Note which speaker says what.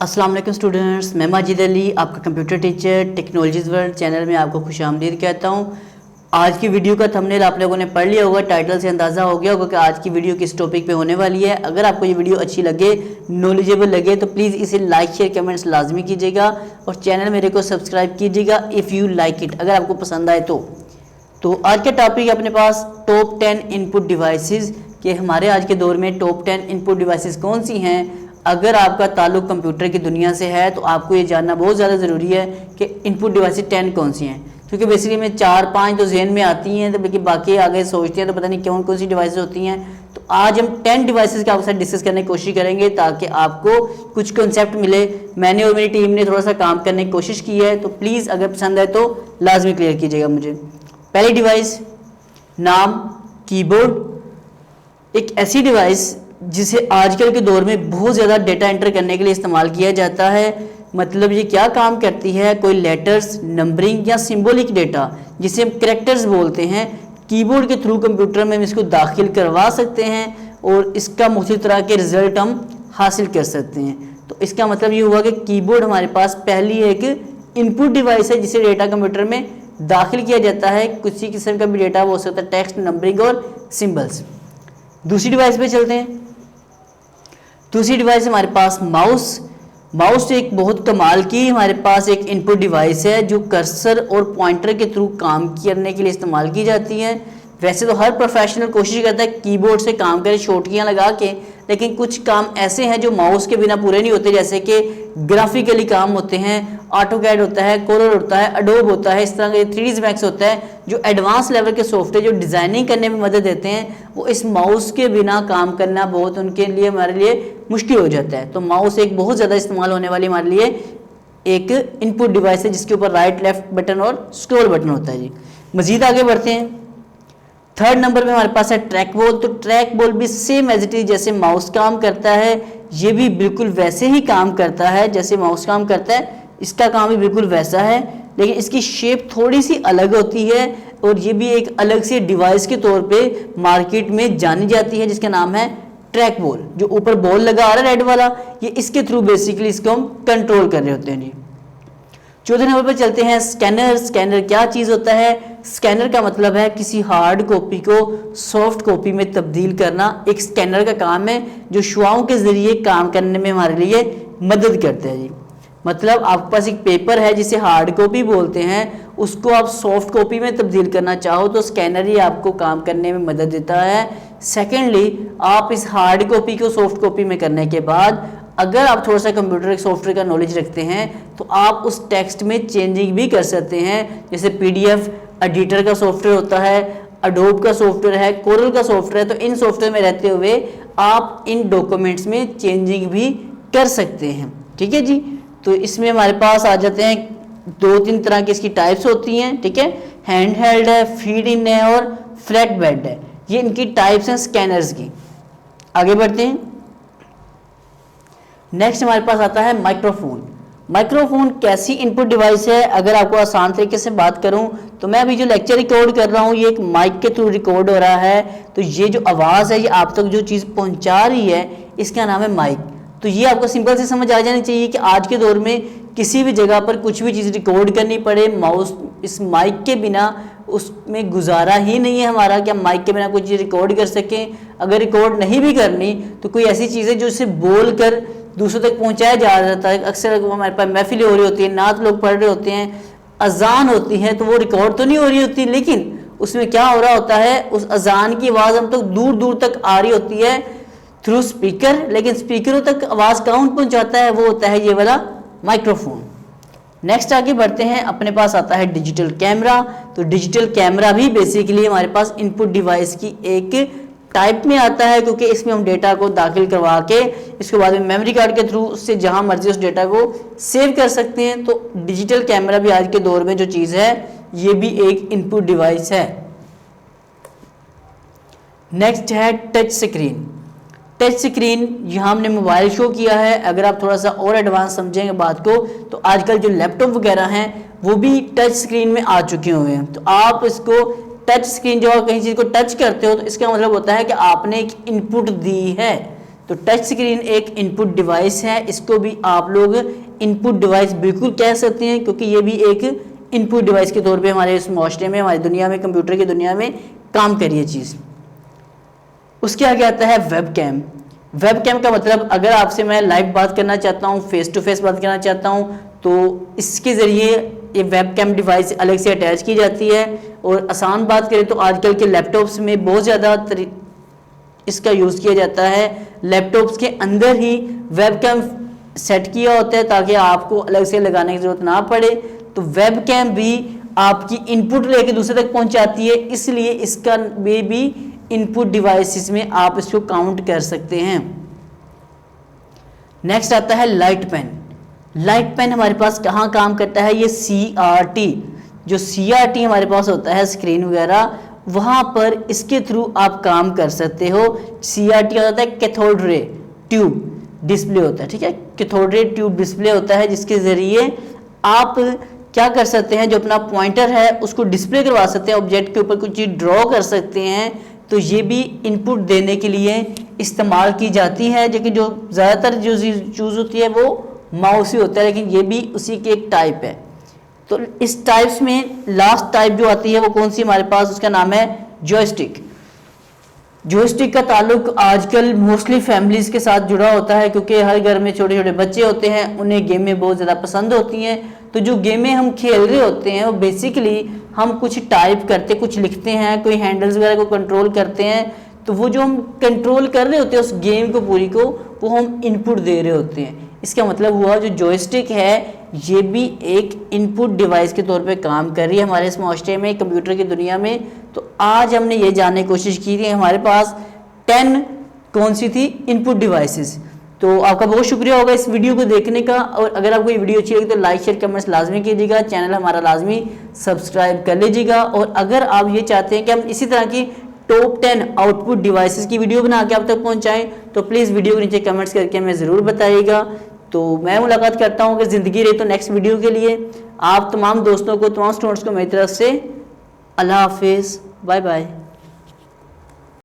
Speaker 1: अस्सलाम वालेकुम स्टूडेंट्स, मैं माजिद अली आपका computer teacher technologies world channel में आपको खुशामदीद कहता हूँ। आज की वीडियो का थंबनेल आप लोगों ने पढ़ लिया होगा, टाइटल से अंदाज़ा हो गया होगा कि आज की वीडियो किस टॉपिक पे होने वाली है। अगर आपको ये वीडियो अच्छी लगे, नॉलेजेबल लगे तो प्लीज़ इसे लाइक शेयर कमेंट्स लाजमी कीजिएगा और चैनल मेरे को सब्सक्राइब कीजिएगा इफ़ यू लाइक इट, अगर आपको पसंद आए तो आज का टॉपिक है अपने पास टॉप 10 इनपुट डिवाइसेस कि हमारे आज के दौर में टॉप 10 इनपुट डिवाइसेस कौन सी हैं। अगर आपका ताल्लुक कंप्यूटर की दुनिया से है तो आपको ये जानना बहुत ज़्यादा ज़रूरी है कि इनपुट डिवाइसेस 10 कौन सी हैं, क्योंकि बेसिकली में 4-5 तो जहन में आती हैं तो बल्कि बाकी आगे सोचते हैं तो पता नहीं कौन कौन सी डिवाइसेस होती हैं। तो आज हम 10 डिवाइसेस के आपके साथ डिस्कस करने की कोशिश करेंगे ताकि आपको कुछ कंसेप्ट मिले। मैंने और मेरी टीम ने थोड़ा सा काम करने की कोशिश की है, तो प्लीज़ अगर पसंद आए तो लाजमी क्लियर कीजिएगा मुझे। पहली डिवाइस नाम कीबोर्ड। एक ऐसी डिवाइस जिसे आजकल के दौर में बहुत ज़्यादा डेटा एंटर करने के लिए इस्तेमाल किया जाता है। मतलब ये क्या काम करती है, कोई लेटर्स, नंबरिंग या सिंबॉलिक डेटा जिसे हम करैक्टर्स बोलते हैं, कीबोर्ड के थ्रू कंप्यूटर में हम इसको दाखिल करवा सकते हैं और इसका मुख्तलिफ तरह के रिजल्ट हम हासिल कर सकते हैं। तो इसका मतलब ये हुआ कि कीबोर्ड हमारे पास पहली एक इनपुट डिवाइस है जिसे डेटा कंप्यूटर में दाखिल किया जाता है। किसी किस्म का भी डेटा हो सकता है, टेक्स्ट, नंबरिंग और सिंबल्स। दूसरी डिवाइस पे चलते हैं। दूसरी डिवाइस हमारे पास माउस एक बहुत कमाल की हमारे पास एक इनपुट डिवाइस है जो कर्सर और पॉइंटर के थ्रू काम करने के लिए इस्तेमाल की जाती है। वैसे तो हर प्रोफेशनल कोशिश करता है कीबोर्ड से काम करे शॉर्टकियाँ लगा के, लेकिन कुछ काम ऐसे हैं जो माउस के बिना पूरे नहीं होते, जैसे कि ग्राफिकली काम होते हैं, ऑटोकैड होता है, कोरल होता है, अडोब होता है, इस तरह के 3ds मैक्स होता है, जो एडवांस लेवल के सॉफ्टवेयर जो डिज़ाइनिंग करने में मदद देते हैं, वो इस माउस के बिना काम करना बहुत उनके लिए हमारे लिए मुश्किल हो जाता है। तो माउस एक बहुत ज़्यादा इस्तेमाल होने वाली हमारे लिए एक इनपुट डिवाइस है जिसके ऊपर राइट लेफ्ट बटन और स्क्रॉल बटन होता है जी। मज़ीद आगे बढ़ते हैं। थर्ड नंबर पे हमारे पास है ट्रैक बॉल। तो ट्रैक बॉल भी सेम एज इट इज जैसे माउस काम करता है, ये भी बिल्कुल वैसे ही काम करता है जैसे माउस काम करता है। इसका काम भी बिल्कुल वैसा है, लेकिन इसकी शेप थोड़ी सी अलग होती है और ये भी एक अलग से डिवाइस के तौर पे मार्केट में जानी जाती है जिसका नाम है ट्रैक बॉल। जो ऊपर बॉल लगा आ रहा है रेड वाला, ये इसके थ्रू बेसिकली इसको हम कंट्रोल कर रहे होते हैं जी। चौथे नंबर पर चलते हैं स्कैनर। स्कैनर क्या चीज़ होता है? स्कैनर का मतलब है किसी हार्ड कॉपी को सॉफ्ट कॉपी में तब्दील करना। एक स्कैनर का काम है जो शुआओं के ज़रिए काम करने में हमारे लिए मदद करता है जी। मतलब आपके पास एक पेपर है जिसे हार्ड कॉपी बोलते हैं, उसको आप सॉफ्ट कॉपी में तब्दील करना चाहो तो स्कैनर ही आपको काम करने में मदद देता है। सेकेंडली, आप इस हार्ड कॉपी को सॉफ्ट कॉपी में करने के बाद अगर आप थोड़ा सा कंप्यूटर सॉफ्टवेयर का नॉलेज रखते हैं तो आप उस टेक्स्ट में चेंजिंग भी कर सकते हैं। जैसे PDF एडिटर का सॉफ्टवेयर होता है, अडोब का सॉफ्टवेयर है, कोरल का सॉफ्टवेयर है, तो इन सॉफ्टवेयर में रहते हुए आप इन डॉक्यूमेंट्स में चेंजिंग भी कर सकते हैं। ठीक है जी। तो इसमें हमारे पास आ जाते हैं 2-3 तरह की इसकी टाइप्स होती हैं। ठीक है, हैंड हेल्ड है, फीड इन है और फ्लैट बेड है। ये इनकी टाइप्स हैं स्कैनर्स की। आगे बढ़ते हैं। नेक्स्ट हमारे पास आता है माइक्रोफोन। माइक्रोफोन कैसी इनपुट डिवाइस है? अगर आपको आसान तरीके से बात करूं तो मैं अभी जो लेक्चर रिकॉर्ड कर रहा हूं ये एक माइक के थ्रू रिकॉर्ड हो रहा है। तो ये जो आवाज़ है, ये आप तक जो चीज़ पहुंचा रही है, इसका नाम है माइक। तो ये आपको सिंपल से समझ आ जानी चाहिए कि आज के दौर में किसी भी जगह पर कुछ भी चीज़ रिकॉर्ड करनी पड़े, माउस इस माइक के बिना उसमें गुजारा ही नहीं है हमारा कि हम माइक के बिना कोई चीज़ रिकॉर्ड कर सकें। अगर रिकॉर्ड नहीं भी करनी तो कोई ऐसी चीज़ें जो इसे बोल कर दूसरों तक पहुंचाया जा जाता है। अक्सर हमारे पास महफिलें हो रही होती हैं, नात लोग पढ़ रहे होते हैं, अजान होती है, तो वो रिकॉर्ड तो नहीं हो रही होती, लेकिन उसमें क्या हो रहा होता है, उस अजान की आवाज़ हम तक दूर दूर तक आ रही होती है थ्रू स्पीकर, लेकिन स्पीकरों तक आवाज़ कौन पहुंचाता है? वो होता है ये वाला माइक्रोफोन। नेक्स्ट आगे बढ़ते हैं। अपने पास आता है डिजिटल कैमरा। तो डिजिटल कैमरा भी बेसिकली हमारे पास इनपुट डिवाइस की एक टाइप में आता है, क्योंकि इसमें हम डेटा को दाखिल करवा के इसके बाद में मेमोरी कार्ड के थ्रू उससे जहां मर्जी उस डेटा को सेव कर सकते हैं। तो डिजिटल कैमरा भी आज के दौर में जो चीज़ है ये भी एक इनपुट डिवाइस है। नेक्स्ट है टच स्क्रीन। टच स्क्रीन यहाँ हमने मोबाइल शो किया है। अगर आप थोड़ा सा और एडवांस समझेंगे बात को तो आजकल जो लैपटॉप वगैरह हैं वो भी टच स्क्रीन में आ चुके हुए हैं। तो आप इसको टच स्क्रीन, जो आप कहीं चीज़ को टच करते हो तो इसका मतलब होता है कि आपने एक इनपुट दी है। तो टच स्क्रीन एक इनपुट डिवाइस है, इसको भी आप लोग इनपुट डिवाइस बिल्कुल कह सकते हैं, क्योंकि ये भी एक इनपुट डिवाइस के तौर पे हमारे इस माशरे में, हमारी दुनिया में, कंप्यूटर की दुनिया में काम करी है चीज़। उसके आगे आता है वेब कैम। वेब कैम का मतलब, अगर आपसे मैं लाइव बात करना चाहता हूँ, फेस टू फेस बात करना चाहता हूँ, तो इसके ज़रिए ये वेब कैम डिवाइस अलग से अटैच की जाती है। और आसान बात करें तो आजकल के लैपटॉप्स में बहुत ज़्यादा इसका यूज़ किया जाता है। लैपटॉप्स के अंदर ही वेब कैम सेट किया होता है ताकि आपको अलग से लगाने की ज़रूरत ना पड़े। तो वेब कैम भी आपकी इनपुट लेके दूसरे तक पहुंचाती है, इसलिए इसका भी इनपुट डिवाइसेस में आप इसको काउंट कर सकते हैं। नेक्स्ट आता है लाइट पेन। लाइट पेन हमारे पास कहाँ काम करता है? ये CRT, जो CRT हमारे पास होता है स्क्रीन वगैरह, वहाँ पर इसके थ्रू आप काम कर सकते हो। CRT होता है कैथोड रे ट्यूब डिस्प्ले होता है, ठीक है, कैथोड रे ट्यूब डिस्प्ले होता है, जिसके ज़रिए आप क्या कर सकते हैं, जो अपना पॉइंटर है उसको डिस्प्ले करवा सकते हैं, ऑब्जेक्ट के ऊपर कुछ चीज़ ड्रॉ कर सकते हैं। तो ये भी इनपुट देने के लिए इस्तेमाल की जाती है, जो कि जो ज़्यादातर जो चूज़ होती है वो माउस ही होता है, लेकिन ये भी उसी की एक टाइप है। तो इस टाइप्स में लास्ट टाइप जो आती है वो कौन सी हमारे पास, उसका नाम है जॉयस्टिक। जॉयस्टिक का ताल्लुक आजकल मोस्टली फैमिलीज़ के साथ जुड़ा होता है, क्योंकि हर घर में छोटे छोटे बच्चे होते हैं, उन्हें गेमें बहुत ज़्यादा पसंद होती हैं। तो जो गेमें हम खेल रहे होते हैं वो बेसिकली हम कुछ टाइप करते, कुछ लिखते हैं, कोई हैंडल्स वगैरह को कंट्रोल करते हैं। तो वो जो हम कंट्रोल कर रहे होते हैं उस गेम को पूरी को, वो हम इनपुट दे रहे होते हैं। इसका मतलब हुआ जो जॉयस्टिक है ये भी एक इनपुट डिवाइस के तौर पे काम कर रही है हमारे इस माशरे में, कंप्यूटर की दुनिया में। तो आज हमने ये जानने की कोशिश की थी हमारे पास 10 कौन सी थी इनपुट डिवाइसेस। तो आपका बहुत शुक्रिया होगा इस वीडियो को देखने का, और अगर आपको ये वीडियो अच्छी लगी तो लाइक शेयर कमेंट्स लाजमी कीजिएगा, चैनल हमारा लाजमी सब्सक्राइब कर लीजिएगा। और अगर आप ये चाहते हैं कि हम इसी तरह की टॉप 10 आउटपुट डिवाइसेस की वीडियो बना के आप तक पहुंचाएं, तो प्लीज़ वीडियो के नीचे कमेंट्स करके हमें ज़रूर बताइएगा। तो मैं मुलाकात करता हूँ, अगर ज़िंदगी रही तो नेक्स्ट वीडियो के लिए। आप तमाम दोस्तों को, तमाम स्टूडेंट्स को मेरी तरफ से अल्लाह हाफिज़, बाय बाय।